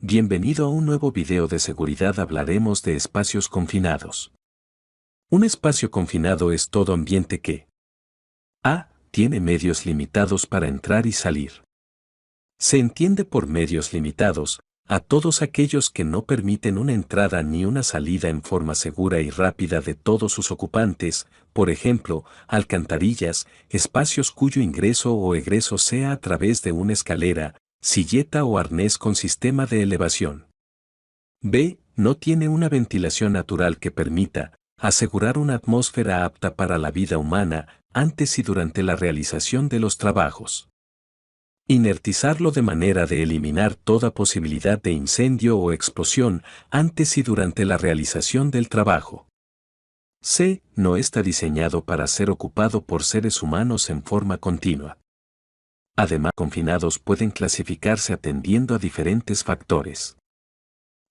Bienvenido a un nuevo video de seguridad. Hablaremos de espacios confinados. Un espacio confinado es todo ambiente que a. Tiene medios limitados para entrar y salir. Se entiende por medios limitados a todos aquellos que no permiten una entrada ni una salida en forma segura y rápida de todos sus ocupantes, por ejemplo, alcantarillas, espacios cuyo ingreso o egreso sea a través de una escalera, silleta o arnés con sistema de elevación. B. No tiene una ventilación natural que permita asegurar una atmósfera apta para la vida humana antes y durante la realización de los trabajos. Inertizarlo de manera de eliminar toda posibilidad de incendio o explosión antes y durante la realización del trabajo. C. No está diseñado para ser ocupado por seres humanos en forma continua. Además, confinados pueden clasificarse atendiendo a diferentes factores.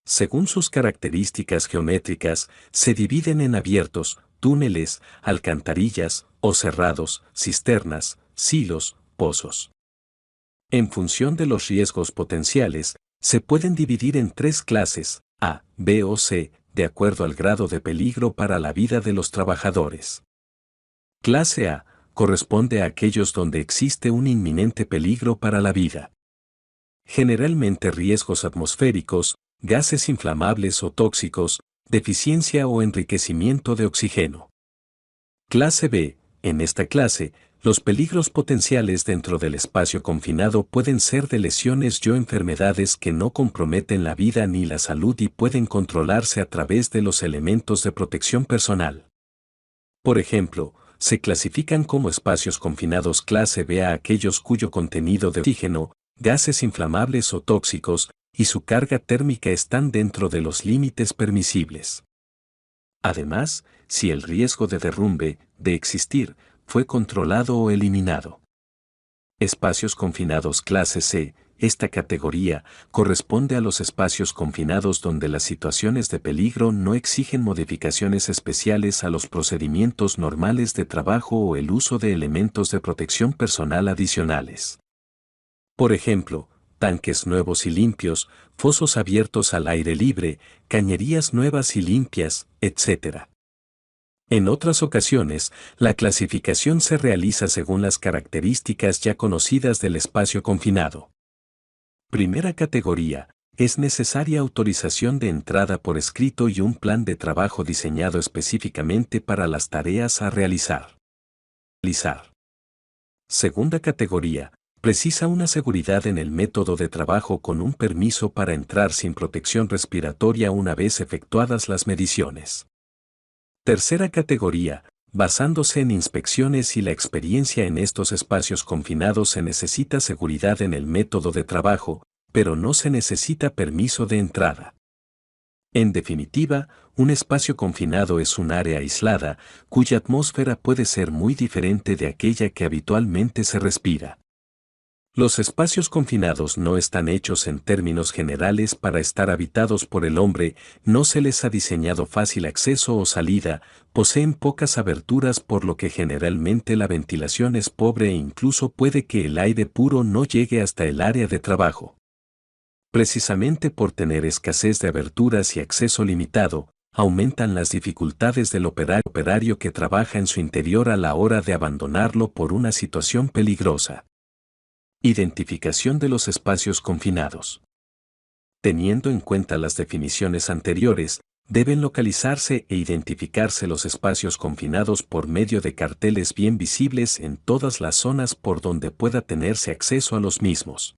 Según sus características geométricas, se dividen en abiertos, túneles, alcantarillas, o cerrados, cisternas, silos, pozos. En función de los riesgos potenciales, se pueden dividir en tres clases, A, B o C, de acuerdo al grado de peligro para la vida de los trabajadores. Clase A corresponde a aquellos donde existe un inminente peligro para la vida. Generalmente riesgos atmosféricos, gases inflamables o tóxicos, deficiencia o enriquecimiento de oxígeno. Clase B. En esta clase, los peligros potenciales dentro del espacio confinado pueden ser de lesiones o enfermedades que no comprometen la vida ni la salud y pueden controlarse a través de los elementos de protección personal. Por ejemplo, se clasifican como espacios confinados clase B a aquellos cuyo contenido de oxígeno, gases inflamables o tóxicos, y su carga térmica están dentro de los límites permisibles. Además, si el riesgo de derrumbe, de existir, fue controlado o eliminado. Espacios confinados clase C. Esta categoría corresponde a los espacios confinados donde las situaciones de peligro no exigen modificaciones especiales a los procedimientos normales de trabajo o el uso de elementos de protección personal adicionales. Por ejemplo, tanques nuevos y limpios, fosos abiertos al aire libre, cañerías nuevas y limpias, etc. En otras ocasiones, la clasificación se realiza según las características ya conocidas del espacio confinado. Primera categoría, es necesaria autorización de entrada por escrito y un plan de trabajo diseñado específicamente para las tareas a realizar. Segunda categoría, precisa una seguridad en el método de trabajo con un permiso para entrar sin protección respiratoria una vez efectuadas las mediciones. Tercera categoría, basándose en inspecciones y la experiencia en estos espacios confinados se necesita seguridad en el método de trabajo, pero no se necesita permiso de entrada. En definitiva, un espacio confinado es un área aislada, cuya atmósfera puede ser muy diferente de aquella que habitualmente se respira. Los espacios confinados no están hechos en términos generales para estar habitados por el hombre, no se les ha diseñado fácil acceso o salida, poseen pocas aberturas por lo que generalmente la ventilación es pobre e incluso puede que el aire puro no llegue hasta el área de trabajo. Precisamente por tener escasez de aberturas y acceso limitado, aumentan las dificultades del operario que trabaja en su interior a la hora de abandonarlo por una situación peligrosa. Identificación de los espacios confinados. Teniendo en cuenta las definiciones anteriores, deben localizarse e identificarse los espacios confinados por medio de carteles bien visibles en todas las zonas por donde pueda tenerse acceso a los mismos.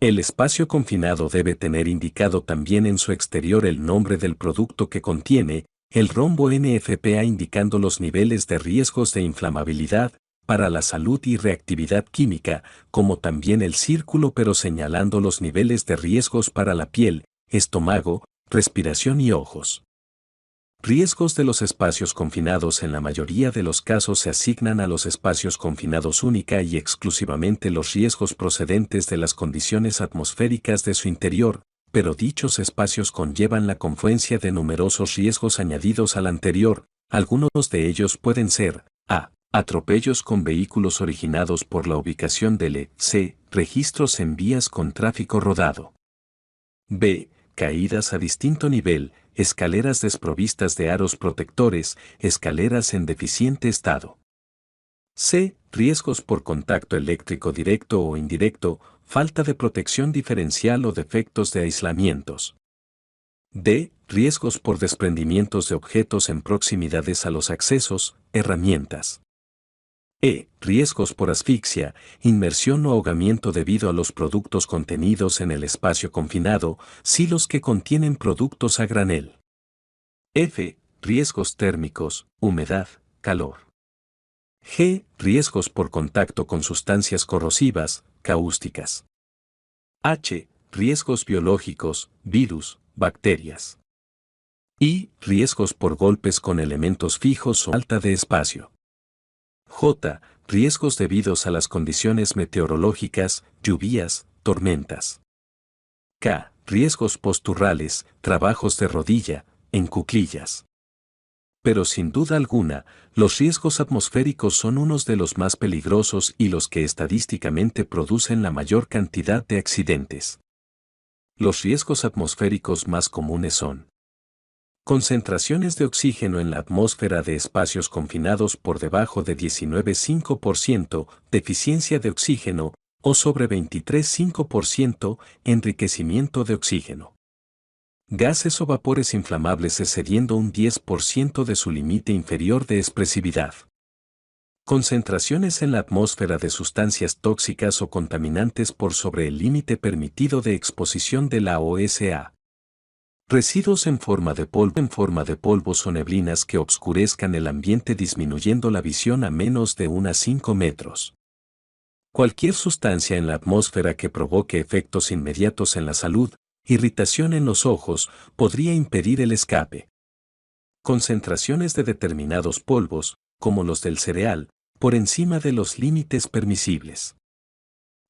El espacio confinado debe tener indicado también en su exterior el nombre del producto que contiene, el rombo NFPA indicando los niveles de riesgos de inflamabilidad, para la salud y reactividad química, como también el círculo pero señalando los niveles de riesgos para la piel, estómago, respiración y ojos. Riesgos de los espacios confinados. En la mayoría de los casos se asignan a los espacios confinados única y exclusivamente los riesgos procedentes de las condiciones atmosféricas de su interior, pero dichos espacios conllevan la confluencia de numerosos riesgos añadidos al anterior, algunos de ellos pueden ser a. Atropellos con vehículos originados por la ubicación del C. Registros en vías con tráfico rodado. B. Caídas a distinto nivel, escaleras desprovistas de aros protectores, escaleras en deficiente estado. C. Riesgos por contacto eléctrico directo o indirecto, falta de protección diferencial o defectos de aislamientos. D. Riesgos por desprendimientos de objetos en proximidades a los accesos, herramientas. E. Riesgos por asfixia, inmersión o ahogamiento debido a los productos contenidos en el espacio confinado, silos que contienen productos a granel. F. Riesgos térmicos, humedad, calor. G. Riesgos por contacto con sustancias corrosivas, cáusticas. H. Riesgos biológicos, virus, bacterias. I. Riesgos por golpes con elementos fijos o falta de espacio. J. Riesgos debidos a las condiciones meteorológicas, lluvias, tormentas. K. Riesgos posturales, trabajos de rodilla, en cuclillas. Pero sin duda alguna, los riesgos atmosféricos son unos de los más peligrosos y los que estadísticamente producen la mayor cantidad de accidentes. Los riesgos atmosféricos más comunes son: concentraciones de oxígeno en la atmósfera de espacios confinados por debajo de 19,5%, deficiencia de oxígeno, o sobre 23,5%, enriquecimiento de oxígeno. Gases o vapores inflamables excediendo un 10% de su límite inferior de expresividad. Concentraciones en la atmósfera de sustancias tóxicas o contaminantes por sobre el límite permitido de exposición de la OSA. Residuos en forma de polvos o neblinas que obscurezcan el ambiente disminuyendo la visión a menos de unos 5 metros. Cualquier sustancia en la atmósfera que provoque efectos inmediatos en la salud, irritación en los ojos, podría impedir el escape. Concentraciones de determinados polvos, como los del cereal, por encima de los límites permisibles.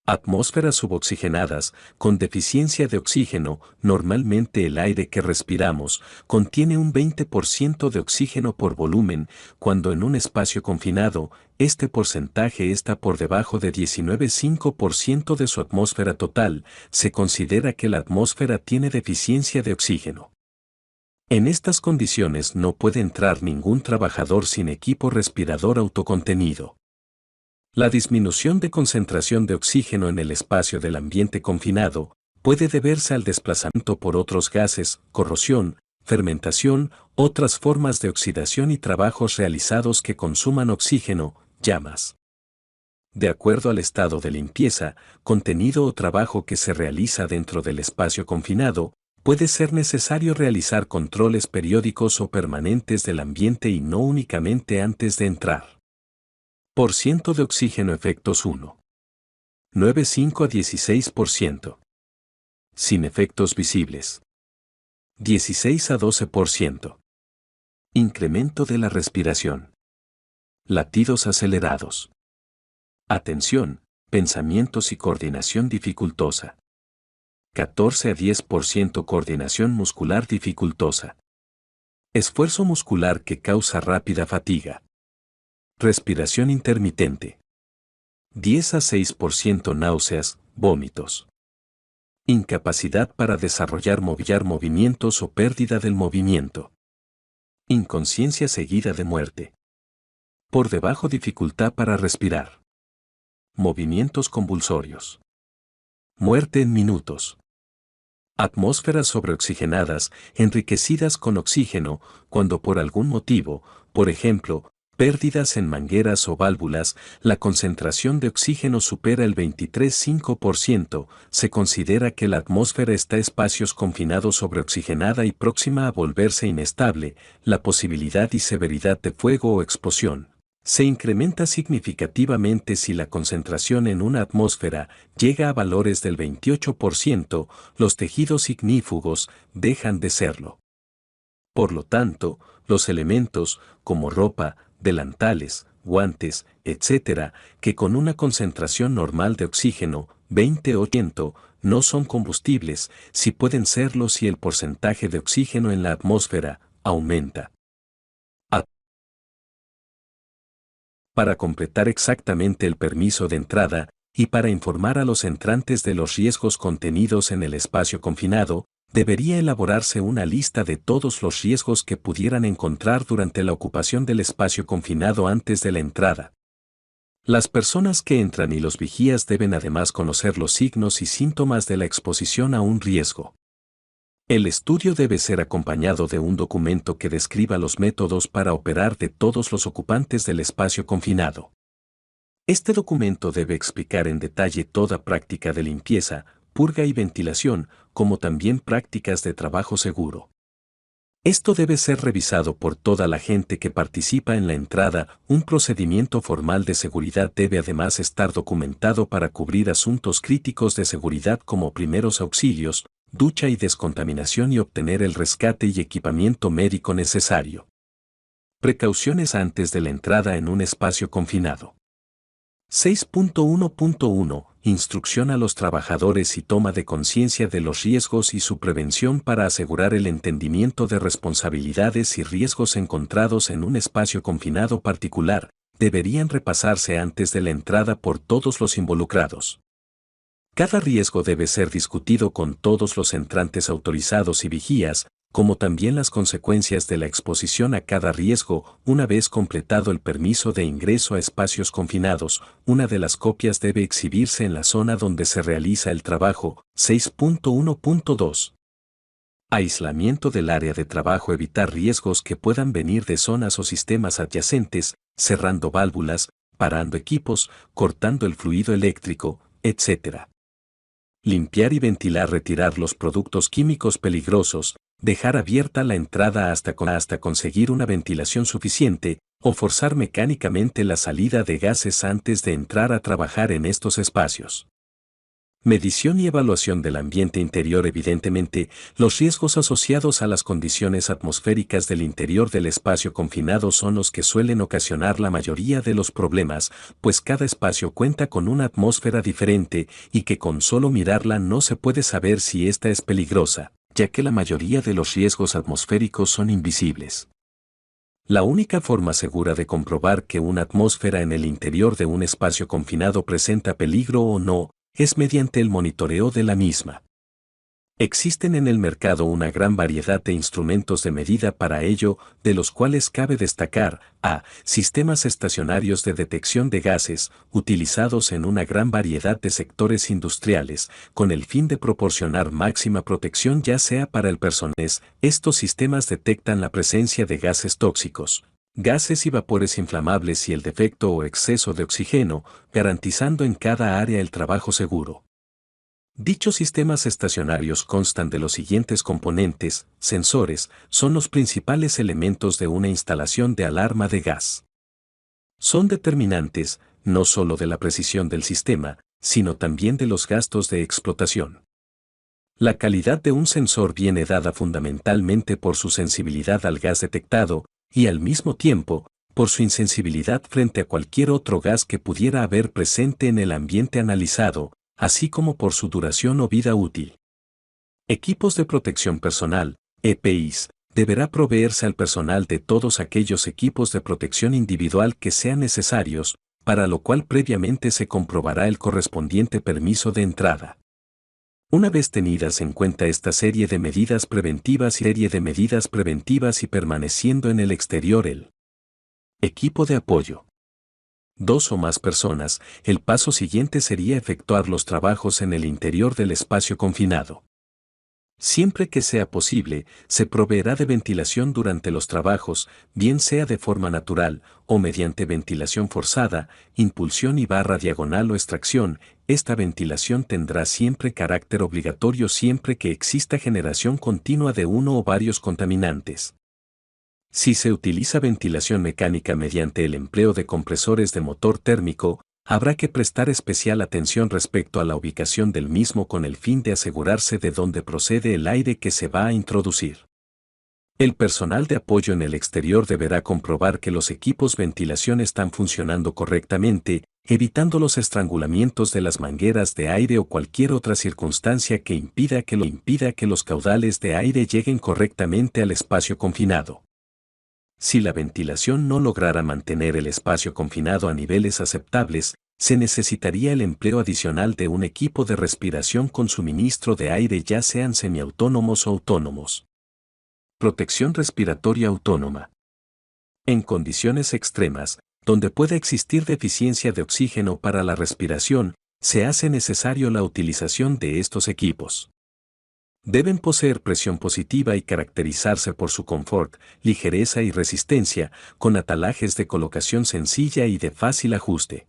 Atmósferas suboxigenadas, con deficiencia de oxígeno, normalmente el aire que respiramos contiene un 20% de oxígeno por volumen, cuando en un espacio confinado, este porcentaje está por debajo de 19,5% de su atmósfera total, se considera que la atmósfera tiene deficiencia de oxígeno. En estas condiciones no puede entrar ningún trabajador sin equipo respirador autocontenido. La disminución de concentración de oxígeno en el espacio del ambiente confinado puede deberse al desplazamiento por otros gases, corrosión, fermentación, otras formas de oxidación y trabajos realizados que consuman oxígeno, llamas. De acuerdo al estado de limpieza, contenido o trabajo que se realiza dentro del espacio confinado, puede ser necesario realizar controles periódicos o permanentes del ambiente y no únicamente antes de entrar. Por ciento de oxígeno efectos 1. 9,5 a 16%. Sin efectos visibles. 16 a 12%. Incremento de la respiración. Latidos acelerados. Atención, pensamientos y coordinación dificultosa. 14 a 10% coordinación muscular dificultosa. Esfuerzo muscular que causa rápida fatiga. Respiración intermitente. 10 a 6% náuseas, vómitos. Incapacidad para desarrollar movimientos o pérdida del movimiento. Inconsciencia seguida de muerte. Por debajo dificultad para respirar. Movimientos convulsorios. Muerte en minutos. Atmósferas sobreoxigenadas, enriquecidas con oxígeno, cuando por algún motivo, por ejemplo, pérdidas en mangueras o válvulas, la concentración de oxígeno supera el 23,5%, se considera que la atmósfera está espacios confinados sobreoxigenada y próxima a volverse inestable, la posibilidad y severidad de fuego o explosión se incrementa significativamente si la concentración en una atmósfera llega a valores del 28%, los tejidos ignífugos dejan de serlo. Por lo tanto, los elementos, como ropa, delantales, guantes, etc., que con una concentración normal de oxígeno, 20%, no son combustibles, si pueden serlo si el porcentaje de oxígeno en la atmósfera aumenta. Para completar exactamente el permiso de entrada, y para informar a los entrantes de los riesgos contenidos en el espacio confinado, debería elaborarse una lista de todos los riesgos que pudieran encontrar durante la ocupación del espacio confinado antes de la entrada. Las personas que entran y los vigías deben además conocer los signos y síntomas de la exposición a un riesgo. El estudio debe ser acompañado de un documento que describa los métodos para operar de todos los ocupantes del espacio confinado. Este documento debe explicar en detalle toda práctica de limpieza, purga y ventilación, como también prácticas de trabajo seguro. Esto debe ser revisado por toda la gente que participa en la entrada. Un procedimiento formal de seguridad debe además estar documentado para cubrir asuntos críticos de seguridad como primeros auxilios, ducha y descontaminación y obtener el rescate y equipamiento médico necesario. Precauciones antes de la entrada en un espacio confinado. 6.1.1 Instrucción a los trabajadores y toma de conciencia de los riesgos y su prevención para asegurar el entendimiento de responsabilidades y riesgos encontrados en un espacio confinado particular, deberían repasarse antes de la entrada por todos los involucrados. Cada riesgo debe ser discutido con todos los entrantes autorizados y vigías, como también las consecuencias de la exposición a cada riesgo. Una vez completado el permiso de ingreso a espacios confinados, una de las copias debe exhibirse en la zona donde se realiza el trabajo. 6.1.2 Aislamiento del área de trabajo. Evitar riesgos que puedan venir de zonas o sistemas adyacentes, cerrando válvulas, parando equipos, cortando el fluido eléctrico, etc. Limpiar y ventilar. Retirar los productos químicos peligrosos, dejar abierta la entrada hasta conseguir una ventilación suficiente, o forzar mecánicamente la salida de gases antes de entrar a trabajar en estos espacios. Medición y evaluación del ambiente interior. Evidentemente, los riesgos asociados a las condiciones atmosféricas del interior del espacio confinado son los que suelen ocasionar la mayoría de los problemas, pues cada espacio cuenta con una atmósfera diferente y que con solo mirarla no se puede saber si ésta es peligrosa, ya que la mayoría de los riesgos atmosféricos son invisibles. La única forma segura de comprobar que una atmósfera en el interior de un espacio confinado presenta peligro o no, es mediante el monitoreo de la misma. Existen en el mercado una gran variedad de instrumentos de medida para ello, de los cuales cabe destacar: a. Sistemas estacionarios de detección de gases, utilizados en una gran variedad de sectores industriales, con el fin de proporcionar máxima protección ya sea para el personal. Estos sistemas detectan la presencia de gases tóxicos, gases y vapores inflamables y el defecto o exceso de oxígeno, garantizando en cada área el trabajo seguro. Dichos sistemas estacionarios constan de los siguientes componentes: sensores, son los principales elementos de una instalación de alarma de gas. Son determinantes, no solo de la precisión del sistema, sino también de los gastos de explotación. La calidad de un sensor viene dada fundamentalmente por su sensibilidad al gas detectado, y al mismo tiempo, por su insensibilidad frente a cualquier otro gas que pudiera haber presente en el ambiente analizado, así como por su duración o vida útil. Equipos de protección personal, EPIs, deberá proveerse al personal de todos aquellos equipos de protección individual que sean necesarios, para lo cual previamente se comprobará el correspondiente permiso de entrada. Una vez tenidas en cuenta esta serie de medidas preventivas y permaneciendo en el exterior el equipo de apoyo, 2 o más personas, el paso siguiente sería efectuar los trabajos en el interior del espacio confinado. Siempre que sea posible, se proveerá de ventilación durante los trabajos, bien sea de forma natural o mediante ventilación forzada, impulsión y barra diagonal o extracción. Esta ventilación tendrá siempre carácter obligatorio siempre que exista generación continua de uno o varios contaminantes. Si se utiliza ventilación mecánica mediante el empleo de compresores de motor térmico, habrá que prestar especial atención respecto a la ubicación del mismo con el fin de asegurarse de dónde procede el aire que se va a introducir. El personal de apoyo en el exterior deberá comprobar que los equipos de ventilación están funcionando correctamente, evitando los estrangulamientos de las mangueras de aire o cualquier otra circunstancia que impida que los caudales de aire lleguen correctamente al espacio confinado. Si la ventilación no lograra mantener el espacio confinado a niveles aceptables, se necesitaría el empleo adicional de un equipo de respiración con suministro de aire, ya sean semiautónomos o autónomos. Protección respiratoria autónoma. En condiciones extremas, donde puede existir deficiencia de oxígeno para la respiración, se hace necesario la utilización de estos equipos. Deben poseer presión positiva y caracterizarse por su confort, ligereza y resistencia, con atalajes de colocación sencilla y de fácil ajuste.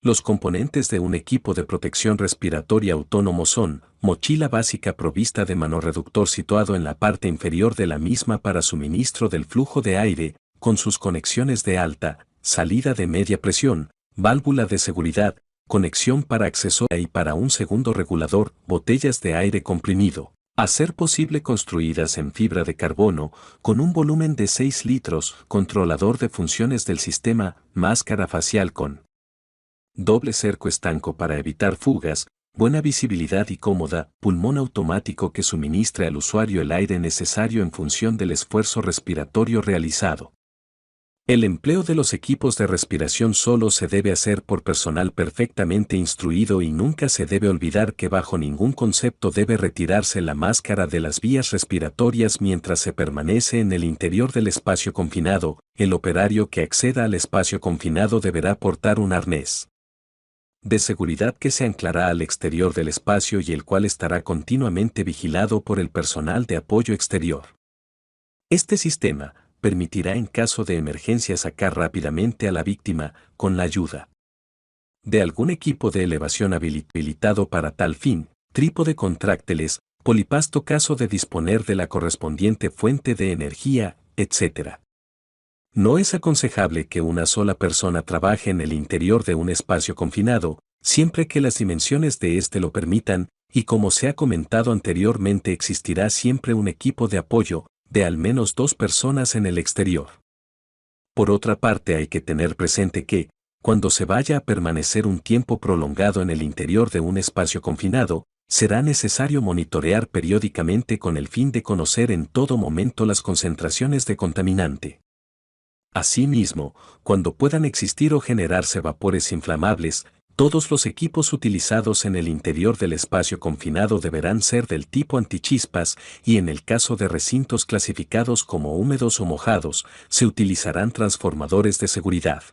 Los componentes de un equipo de protección respiratoria autónomo son: mochila básica provista de manorreductor situado en la parte inferior de la misma para suministro del flujo de aire, con sus conexiones de alta, salida de media presión, válvula de seguridad, conexión para acceso y para un segundo regulador, botellas de aire comprimido, a ser posible construidas en fibra de carbono, con un volumen de 6 litros, controlador de funciones del sistema, máscara facial con doble cerco estanco para evitar fugas, buena visibilidad y cómoda, pulmón automático que suministre al usuario el aire necesario en función del esfuerzo respiratorio realizado. El empleo de los equipos de respiración solo se debe hacer por personal perfectamente instruido y nunca se debe olvidar que bajo ningún concepto debe retirarse la máscara de las vías respiratorias mientras se permanece en el interior del espacio confinado. El operario que acceda al espacio confinado deberá portar un arnés de seguridad que se anclará al exterior del espacio y el cual estará continuamente vigilado por el personal de apoyo exterior. Este sistema permitirá en caso de emergencia sacar rápidamente a la víctima, con la ayuda de algún equipo de elevación habilitado para tal fin, trípode con trácteles, polipasto caso de disponer de la correspondiente fuente de energía, etc. No es aconsejable que una sola persona trabaje en el interior de un espacio confinado, siempre que las dimensiones de éste lo permitan, y como se ha comentado anteriormente, existirá siempre un equipo de apoyo, de al menos 2 personas en el exterior. Por otra parte, hay que tener presente que, cuando se vaya a permanecer un tiempo prolongado en el interior de un espacio confinado, será necesario monitorear periódicamente con el fin de conocer en todo momento las concentraciones de contaminante. Asimismo, cuando puedan existir o generarse vapores inflamables, todos los equipos utilizados en el interior del espacio confinado deberán ser del tipo antichispas y en el caso de recintos clasificados como húmedos o mojados, se utilizarán transformadores de seguridad.